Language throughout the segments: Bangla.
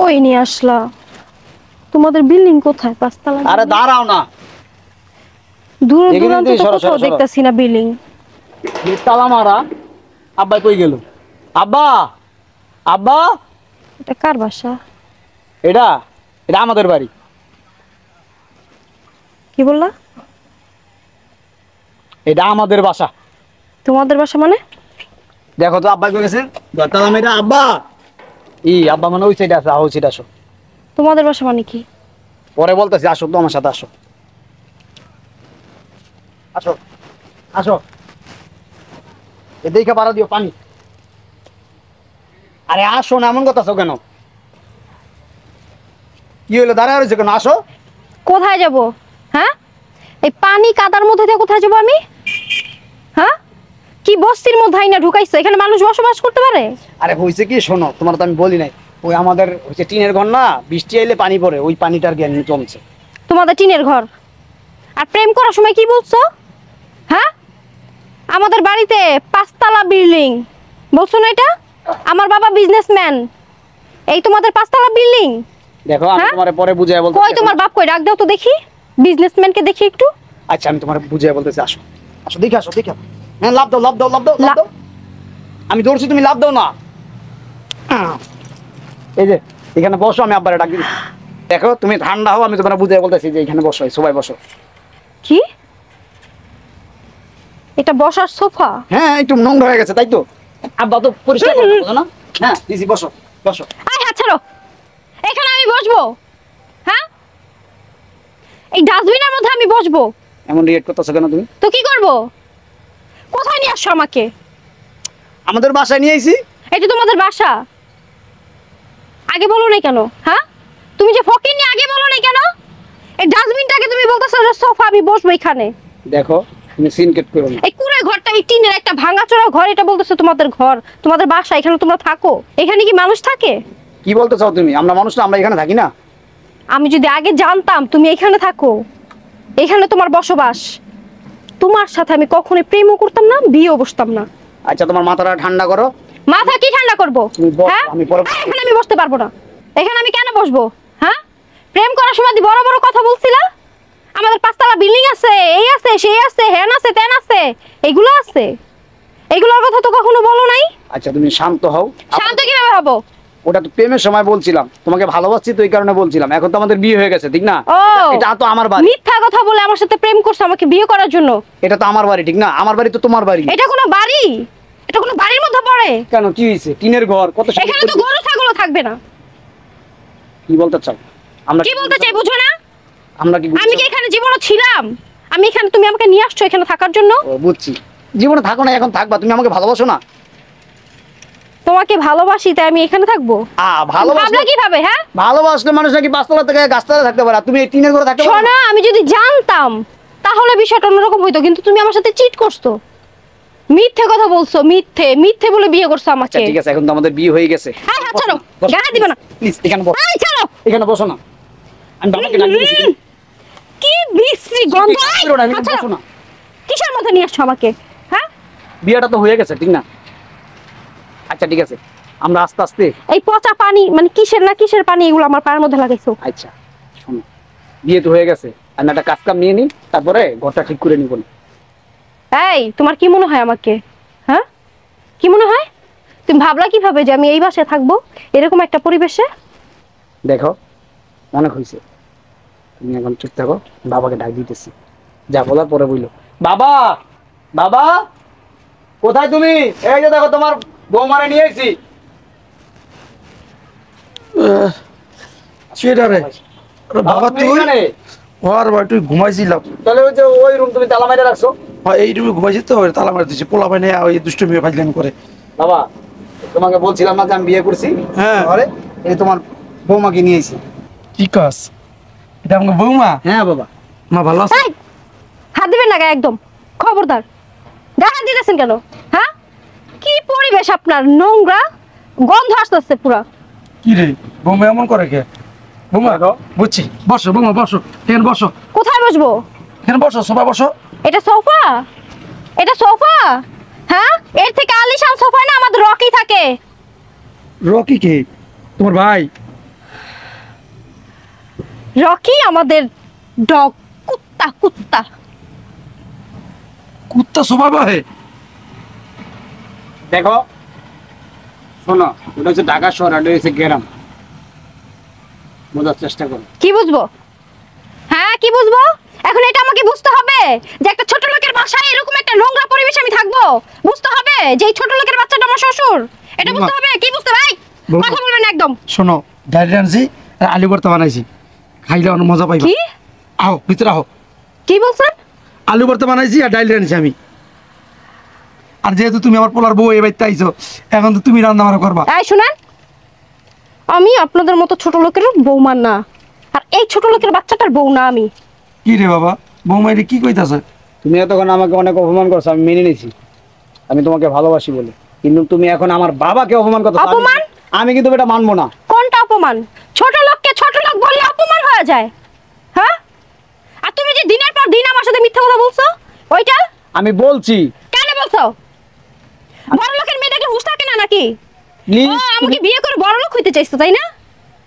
ওই নিয়ে আসলা। তোমাদের বিল্ডিং কোথায়? পাঁচতলা? আরে দাঁড়াও না, দূর দূরান্ত তো কোথাও দেখতেছি না বিল্ডিং। তালা মারা। আব্বা কই গেল? আব্বা, আব্বা। এটা কার বাসা? এটা এটা আমাদের বাড়ি। কি বললা? এটা আমাদের বাসা। তোমাদের বাসা মানে? দেখো তো আব্বা কই গেছে? তালা মেরা আব্বা। আব্বা মানে ওই সাইডে আছে, ওই সাইডে আসো। তোমাদের বাসা মানে কি? পরে বলতেছি, আসো তো আমার সাথে আসো। আসো আসো, এদিকে পাড়া দিও পানি। আরে আসো না, এমন কথা আছো কেন? কি হলো, দাঁড়ায় রয়েছে কেন? আসো। কোথায় যাব? হ্যাঁ, এই পানি কাদার মধ্যে দিয়ে কোথায় যাব আমি? হ্যাঁ, কি বস্তির মধ্যে আইনা ঢুকাইছো? এখানে মানুষ বসবাস করতে পারে? আরে হয়েছে কি, শোনো, তোমার তো আমি বলি নাই, ওই আমাদের হচ্ছে টিনের ঘর না, বৃষ্টি আইলে পানি পড়ে, ওই পানিটার জ্ঞান জমছে। তোমাদের টিনের ঘর? আর প্রেম করার সময় কি বলছো? হ্যাঁ, আমাদের বাড়িতে 5 তলা বিল্ডিং বলছো না? এটা আমার বাবা বিজনেসম্যান, এই তোমাদের 5 তলা বিল্ডিং। দেখো আমি তোমারে পরে বুঝাই বলতেছি। কই তোমার বাপ? কই ডাক দাও তো দেখি, বিজনেসম্যানকে দেখি একটু। আচ্ছা আমি তোমারে বুঝাই বলতেছি, আসো আসো, দেখে আসো, দেখে। হ্যাঁ, লাভ দাও, লাভ দাও, লাভ দাও, লাভ দাও। আমি দৌড়ছি, তুমি লাভ দাও না। এই যে এখানে বসো, আমি আব্বারে ডাক দিচ্ছি। দেখো তুমি ঠান্ডা হও, আমি তোমার বুঝাই বলতেছি যে এখানে বসো, সবাই বসো। কি এটা বসার সোফা? হ্যাঁ, একটু নোংরা হয়ে গেছে, তাই তো আব্বা তো পরিষ্কার করে দেবো না। হ্যাঁ দিদি, বসো বসো। আয় হাত ছাড়ো, এখানে আমি বসবো? হ্যাঁ, এই ডাস্টবিনের মধ্যে আমি বসবো? এমন রিয়েক্ট করতেছো কেন তুমি? তো কি করব? কোথায় নিয়ে আসছো আমাকে? আমাদের বাসায় নিয়ে আইছি। এটা তোমাদের বাসা? আগে বলো না কেন? হ্যাঁ, তুমি যে ফকির নিয়ে আগে বলো না কেন? এই ডাস্টবিনটাকে তুমি বলতেছো যে সোফা, আমি বসবো এখানে? দেখো তুমি সিনকেট করো না। এই কুড়ে ঘরটা, এই টিনের একটা ভাঙাচোরা ঘর, এটা বলতেছো তোমাদের ঘর, তোমাদের বাসা, এখানে তোমরা থাকো? এখানে কি মানুষ থাকে? কি বলতে চাও তুমি? আমরা মানুষ না, আমরা এখানে থাকি না? আমি যদি আগে জানতাম তুমি এখানে থাকো, এখানে তোমার বসবাস, তোমার সাথে আমি কখনোই প্রেমও করতাম না, বিয়েও বসতাম না। আচ্ছা তোমার মাথাটা ঠান্ডা করো। মাথা কি ঠান্ডা করবো? হ্যাঁ, আমি পরে এখানে আমি বসতে পারবো না। এখানে আমি কেন বসবো? হ্যাঁ, প্রেম করার সময় বড় বড় কথা বলছিলা, আমাদের 5 তলা বিল্ডিং আছে, এই আছে, সেই আছে, হ্যান আছে, তেন আছে, এগুলো আছে, এগুলোর কথা তো কখনো বলো নাই। আচ্ছা তুমি শান্ত হও। শান্ত কিভাবে হবো? ওটা তো প্রেমের সময় বলছিলাম, তোমাকে ভালোবাসছি তো এই কারণে বলছিলাম। এখন তো আমাদের বিয়ে হয়ে গেছে, ঠিক না? এটা তো আমার বাড়ি। মিথ্যা কথা বলে আমার সাথে প্রেম করছো আমাকে বিয়ে করার জন্য? এটা তো আমার বাড়ি, ঠিক না? আমার বাড়ি তো তোমার বাড়ি। এটা কোনো বাড়ি? এটা কোনো বাড়ির মধ্যে পড়ে? কেন, কি হয়েছে? টিনের ঘর, কত এখানে তো গরু ছাগলও থাকবে না। কি বলতে চাও? আমরা কি বলতে চাই বুঝো না? আমরা কি আমি কি এখানে জীবনও ছিলাম? আমি এখানে, তুমি আমাকে নিয়ে আসছো এখানে থাকার জন্য? বুঝছি, জীবনে থাকো না, এখন থাকবা। তুমি আমাকে ভালোবাসো না? তোমাকে ভালোবাসি তাই আমি এখানে থাকবো? ভাবলা কিভাবে? হ্যাঁ, ভালোবাসলে মানুষ নাকি 5 তলা থেকে গাছতলা থাকতে পারে, তুমি এই টিনের ঘরে থাকতে পারো? শোনো, আমি যদি জানতাম তাহলে বিষয়টা অন্যরকম হইতো, কিন্তু তুমি আমার সাথে চিট করছো, মিথ্যে কথা বলছো, মিথ্যে মিথ্যে বলে বিয়ে করছো আমাকে। ঠিক আছে, এখন তো আমাদের বিয়ে হয়ে গেছে। হ্যাঁ হ্যাঁ, চলো, গায়ে দিবে না প্লিজ। এখানে বসো, চলো, এখানে বসো না। আমি বাবাকে ডাক দিয়েছি। কি বিশ্রী গন্ধ! বসো না। কিসের মধ্যে নিয়ে আসছো আমাকে? হ্যাঁ, বিয়েটা তো হয়ে গেছে, ঠিক না? আচ্ছা ঠিক আছে, আমরা আস্তে আস্তে। এই পচা পানি মানে কিসের না কিসের পানি এগুলো আমার পায়ের মধ্যে লাগাইছো? আচ্ছা শোনো, বিয়ে তো হয়ে গেছে, আমি একটা কাজ কাম নিয়ে নিই, তারপরে ঘরটা ঠিক করে নিব। এই তোমার কি মনে হয় আমাকে? হ্যাঁ, কি মনে হয়? তুমি ভাবলা কিভাবে যে আমি এই বাসায় থাকবো এরকম একটা পরিবেশে? দেখো অনেক হয়েছে, তুমি এখন চুপ থাকো, বাবাকে ডাক দিতেছি, যা বলার পরে বইলো। বাবা, বাবা কোথায় তুমি? এই যে দেখো তোমার বৌমারে নিয়ে এসেছি। বাবা তুই ওর ভাই তুই ঘুমাইছিলাম, তাহলে ওই যে ওই রুম তুমি তালা মাইরা রাখছো? হ্যাঁ এই রুমে ঘুমাইছি তো, তালা মারি দিচ্ছি, পোলা পাই না ওই দুষ্টুমি ফাইজলামি করে। বাবা তোমাকে বলছিলাম না যে আমি বিয়ে করছি? হ্যাঁ, আরে এই তোমার বৌমাকে নিয়ে এসেছি। কি কাজ এটা? আমাকে বৌমা? হ্যাঁ বাবা। মা ভালো আছে? হাত দিবেন না গায়ে, একদম খবরদার। গায়ে হাত দিতেছেন কেন? হ্যাঁ, কি পরিবেশ আপনার, নোংরা গন্ধ আসতেছে পুরা। কি রে বৌমা এমন করে কে? বৌমা বুঝছি, বসো বৌমা বসো, এখানে বসো। কোথায় বসবো? এখানে বসো, সোফা বসো। এটা সোফা? এটা সোফা? হ্যাঁ, এর থেকে আলিশান সোফা না আমাদের রকি থাকে। রকি কে? তোমার ভাই? রকি আমাদের ডগ, কুত্তা কুত্তা। কুত্তা স্বভাব হয়। দেখো শোনো, ওটা হচ্ছে ঢাকা শহর, এটা হচ্ছে গ্রাম, বোঝার চেষ্টা করো। কি বুঝবো? হ্যাঁ কি বুঝবো? এখন এটা আমাকে বুঝতে হবে যে একটা ছোট লোকের বাসায় এরকম একটা নোংরা পরিবেশে আমি থাকবো? বুঝতে হবে যে এই ছোট লোকের বাচ্চাটা আমার শ্বশুর? এটা বুঝতে হবে? কি বুঝতে ভাই? বৌমা। কথা বলবেন না একদম। শোনো, ডাইরি আনছি আর আলু ভর্তা বানাইছি, খাইলে অনেক মজা পাইবা। কি আহো ভিতরে আহো। কি বলছেন? আলু ভর্তা বানাইছি আর ডাইলি আনছি আমি। আর যেহেতু তুমি আমার পোলার বউ এই বাড়িতে আইছো, এখন তো তুমি রান্না বান্না করবা। এই শুনেন, আমি আপনাদের মতো ছোট লোকের বৌমা না, আর এই ছোট লোকের বাচ্চাটার বউ না আমি। কি রে বাবা, বৌমা এটা কি কইতাছে? তুমি এতক্ষণ আমাকে অনেক অপমান করছো, আমি মেনে নিয়েছি, আমি তোমাকে ভালোবাসি বলে, কিন্তু তুমি এখন আমার বাবাকে অপমান করছো। অপমান? আমি কিন্তু এটা মানবো না। কোনটা অপমান? ছোট লোককে ছোট লোক বললে অপমান হয়ে যায়? হ্যাঁ? আর তুমি যে দিনের পর দিন আমার সাথে মিথ্যা কথা বলছো, ওইটা আমি বলছি কেন বলছো? বড় লোকের মেয়েটাকে হুঁশ থাকে না নাকি? প্লিজ। ও আমাকে বিয়ে করে বড় লোক হইতে চাইছো তাই না?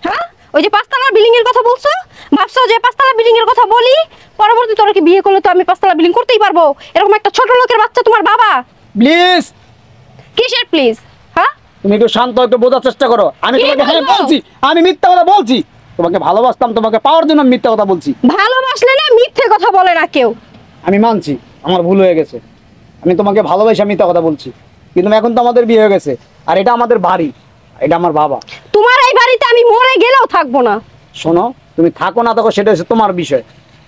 হ্যাঁ, ওই যে পাঁচতলা বিল্ডিং এর কথা বলছো, ভাবছো যে পাঁচতলা বিল্ডিং এর কথা বলি, পরবর্তী তোরা কি বিয়ে করলে তো আমি পাঁচতলা বিল্ডিং করতেই পারবো? এরকম একটা ছোট লোকের বাচ্চা তোমার বাবা। প্লিজ কিসের প্লিজ? হ্যাঁ, তুমি একটু শান্ত, একটু বোঝার চেষ্টা করো। আমি কি তোমাকে হ্যাঁ বলবো? বলছি, আমি মিথ্যা কথা বলছি। তোমাকে ভালোবাসতাম, তোমাকে পাওয়ার জন্য আমি মিথ্যা কথা বলছি। ভালোবাসলে না মিথ্যে কথা বলে না কেউ। আমি মানছি আমার ভুল হয়ে গেছে, আমি তোমাকে ভালোবাসি মিথ্যা কথা বলছি, কিন্তু এখন তো আমাদের বিয়ে হয়ে গেছে, আর এটা আমাদের বাড়ি, এটা আমার বাবা। তোমার এই বাড়িতে আমি মরে গেলেও থাকবো না। শোনো, তুমি থাকো না থাকো সেটা হচ্ছে তোমার বিষয়,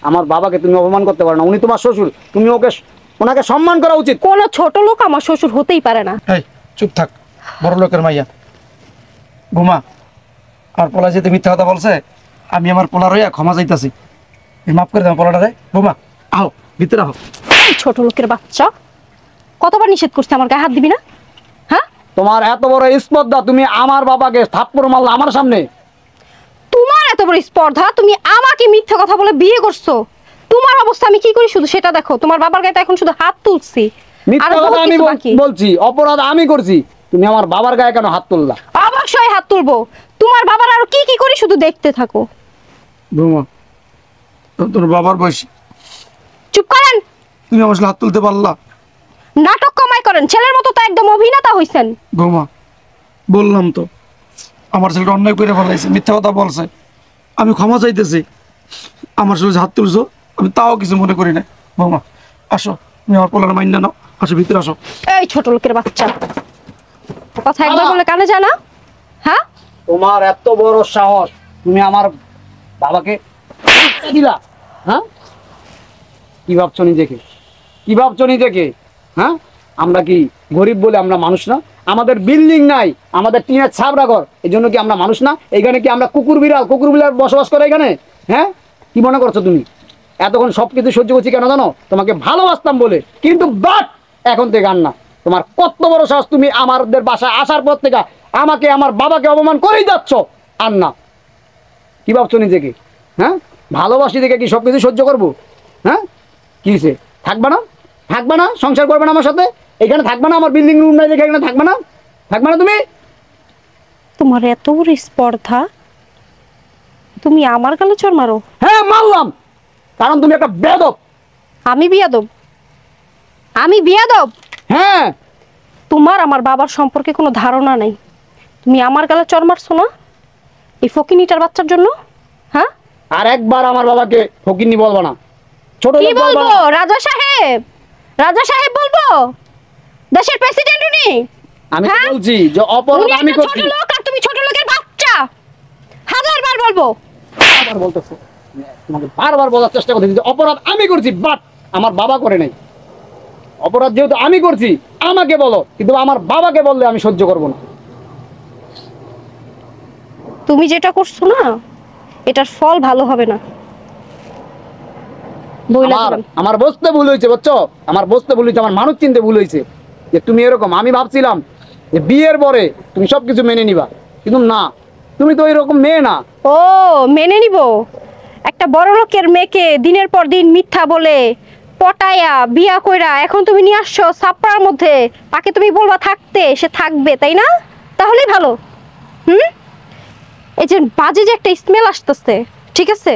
আমার বাবাকে তুমি অপমান করতে পারো না। উনি তোমার শ্বশুর, তুমি ওনাকে সম্মান করা উচিত। কোনো ছোট লোক আমার শ্বশুর হতেই পারে না। এই চুপ থাক, বড় লোকের মাইয়া। ঘুমা। আর পোলা যেতে মিথ্যা কথা বলছে, আমি আমার পোলা রইয়া ক্ষমা চাইতাছি, মাফ করে দাও পোলাটা রে। ঘুমা, আহো ভিতরে আহো। এই ছোট লোকের বাচ্চা, কতবার নিষেধ করছে আমার গায়ে হাত দিবি না? হ্যাঁ, তোমার এত বড় স্পর্ধা, তুমি আমার বাবাকে থাপ্পড় মারলা আমার সামনে। তোমার এত বড় স্পর্ধা, তুমি আমাকে মিথ্যা কথা বলে বিয়ে করছো। তোমার অবস্থা আমি কি করি শুধু সেটা দেখো। তোমার বাবার গায়ে তো এখন শুধু হাত তুলছি, মিথ্যা আরো কথা বহুত আমি কিছু বাকি। বলছি, অপরাধ আমি করছি, তুমি আমার বাবার গায়ে কেন হাত তুললা? অবশ্যই হাত তুলবো। তোমার বাবার আরো কি কি করি শুধু দেখতে থাকো। ঘুমা, তোর বাবার বয়স, চুপ করেন, তুমি আমার সাথে হাত তুলতে পারলা? নাটক কমাই করেন, ছেলের মতো তো একদম অভিনেতা হইছেন। ঘুমা, বললাম তো আমার ছেলেটা অন্যায় করে ফেলাইছে, মিথ্যা কথা বলছে, আমি ক্ষমা চাইতেছি। আমার ছেলে যে হাত তুলছো আমি তাও কিছু মনে করি না। বৌমা আসো, তুমি আমার পোলার মাইন্ড নাও, আসো ভিতরে আসো। এই ছোট লোকের বাচ্চা, কথা একবার বলে কানে যায় না? হ্যাঁ, তোমার এত বড় সাহস, তুমি আমার বাবাকে দিলা? হ্যাঁ, কি ভাবছো নিজেকে? কি ভাবছো নিজেকে? হ্যাঁ, আমরা কি গরিব বলে আমরা মানুষ না? আমাদের বিল্ডিং নাই, আমাদের টিনের ছাবরা ঘর, এই জন্য কি আমরা মানুষ না? এইখানে কি আমরা কুকুর বিড়াল বসবাস করে এখানে? হ্যাঁ, কি মনে করছো তুমি? এতক্ষণ সব কিছু সহ্য করছি কেন জানো? তোমাকে ভালোবাসতাম বলে, কিন্তু বাট এখন থেকে আর না। তোমার কত বড় সাহস, তুমি আমাদের বাসায় আসার পর থেকে আমাকে আমার বাবাকে অপমান করেই যাচ্ছ। আর না, কি ভাবছো নিজেকে? হ্যাঁ, ভালোবাসি দেখে কি সব কিছু সহ্য করবো? হ্যাঁ, কি হয়েছে? থাকবে না? থাকবে না? সংসার করবে না আমার সাথে? এখানে থাকবে না? আমার বিল্ডিং রুম নাই দেখে এখানে থাকবে না? থাকবে না তুমি? তোমার এত বড় স্পর্ধা, তুমি আমার গালে চড় মারো? হ্যাঁ মারলাম, কারণ তুমি একটা বেয়াদব। আমি বিয়াদব? আমি বিয়াদব? হ্যাঁ, তোমার আমার বাবার সম্পর্কে কোনো ধারণা নেই। তুমি আমার গালে চড় মারছো না এই ফকিনিটার বাচ্চার জন্য? হ্যাঁ, আর একবার আমার বাবাকে ফকিন্নি বলবো না, ছোট কি লোক বলবো বলবো? না। রাজা সাহেব, রাজা সাহেব বলবো? দেশের প্রেসিডেন্ট উনি? আমি তো হ্যাঁ? বলছি যে অপরাধ উনি আমি একটা ছোট করছি। লোক আর তুমি ছোট লোকের বাচ্চা। হাজারবার বলবো। বারবার বলতেছো, তোমাকে বারবার বলার চেষ্টা করতেছি যে অপরাধ আমি করছি, বাট আমার বাবা করে নাই। অপরাধ যেহেতু আমি করছি আমাকে বলো, কিন্তু আমার বাবাকে বললে আমি সহ্য করবো না। তুমি যেটা করছো না, এটার ফল ভালো হবে না। বইলা আমার দিলাম। আমার বুঝতে ভুল হয়েছে, বুঝছো? আমার বুঝতে ভুল হয়েছে, আমার মানুষ চিনতে ভুল হয়েছে যে তুমি এরকম। আমি ভাবছিলাম যে বিয়ের পরে তুমি সবকিছু মেনে নিবা, কিন্তু না, তুমি তো এরকম মেয়ে না। ও, মেনে নিব? একটা বড় লোকের মেয়েকে দিনের পর দিন মিথ্যা বলে পটায়া বিয়া কইরা এখন তুমি নিয়ে আসছো ছাপড়ার মধ্যে, তাকে তুমি বলবা থাকতে, সে থাকবে, তাই না? তাহলেই ভালো। এই যে বাজে যে একটা স্মেল আসতেছে, ঠিক আছে,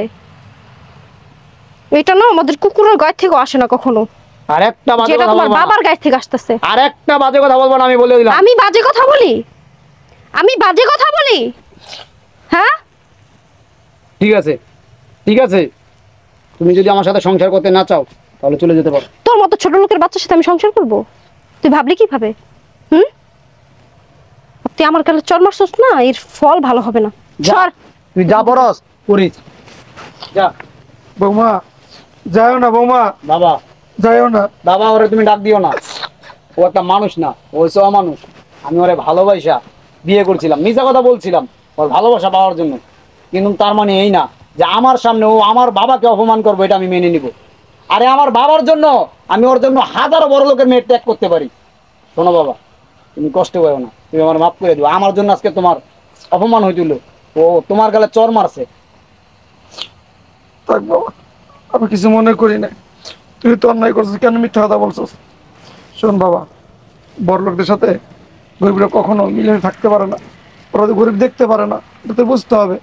এটা না আমাদের কুকুরের গায়ে থেকে আসে না কখনো, আর একটা বাজে যেটা কথা তোমার বলবা না। বাবার গায়ে থেকে আসতেছে। আর একটা বাজে কথা বলবো না, আমি বলে দিলাম। আমি বাজে কথা বলি? আমি বাজে কথা বলি? হ্যাঁ, ঠিক আছে, ঠিক আছে, তুমি যদি আমার সাথে সংসার করতে না চাও তাহলে চলে যেতে পারো। তোর মতো ছোট লোকের বাচ্চার সাথে আমি সংসার করব? তুই ভাবলি কিভাবে? তুই আমার কাছে চর মারছস না, এর ফল ভালো হবে না। যা, সর। তুই যা পরস করিস, যা। বৌমা যাইও না, বৌমা বাবা, যাইও না। বাবা ওরে তুমি ডাক দিও না, ও একটা মানুষ না, ও হচ্ছে অমানুষ। আমি ওরে ভালোবাসা বিয়ে করছিলাম, মিছা কথা বলছিলাম ওর ভালোবাসা পাওয়ার জন্য, কিন্তু তার মানে এই না যে আমার সামনে ও আমার বাবাকে অপমান করবো, এটা আমি মেনে নিব। আরে আমার বাবার জন্য আমি ওর জন্য হাজারো বড় লোকের মেয়ে ত্যাগ করতে পারি। শোনো বাবা, তুমি কষ্ট করো না, তুমি আমার মাফ করে দিও। আমার জন্য আজকে তোমার অপমান হইছিল, ও তোমার গালে চর মারছে। থাক বাবা, আমি কিছু মনে করি না। তুই তো অন্যায় করছিস, কেন মিথ্যা কথা বলছিস? শোন বাবা, বড় লোকদের সাথে গরিবরা কখনো মিলে থাকতে পারে না, ওরা তো গরিব দেখতে পারে না, এটা তো বুঝতে হবে।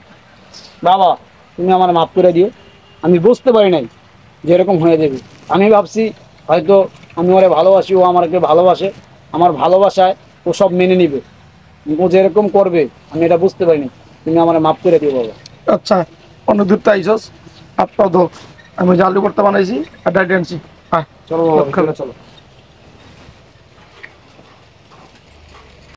বাবা, তুমি আমার মাফ করে দিও, আমি বুঝতে পারি নাই যে এরকম হয়ে যাবে। আমি ভাবছি হয়তো আমি ওরে ভালোবাসি, ও আমাকে ভালোবাসে, আমার ভালোবাসায় ও সব মেনে নিবে, ও যেরকম করবে আমি এটা বুঝতে পারিনি। তুমি আমার মাফ করে দিও বাবা। আচ্ছা, অনেক দূর তো আইসস, আপনার ধো, আমি জালু করতে বানাইছি আর ডাইটে আনছি। হ্যাঁ চলো বাবা, ভিতরে চলো।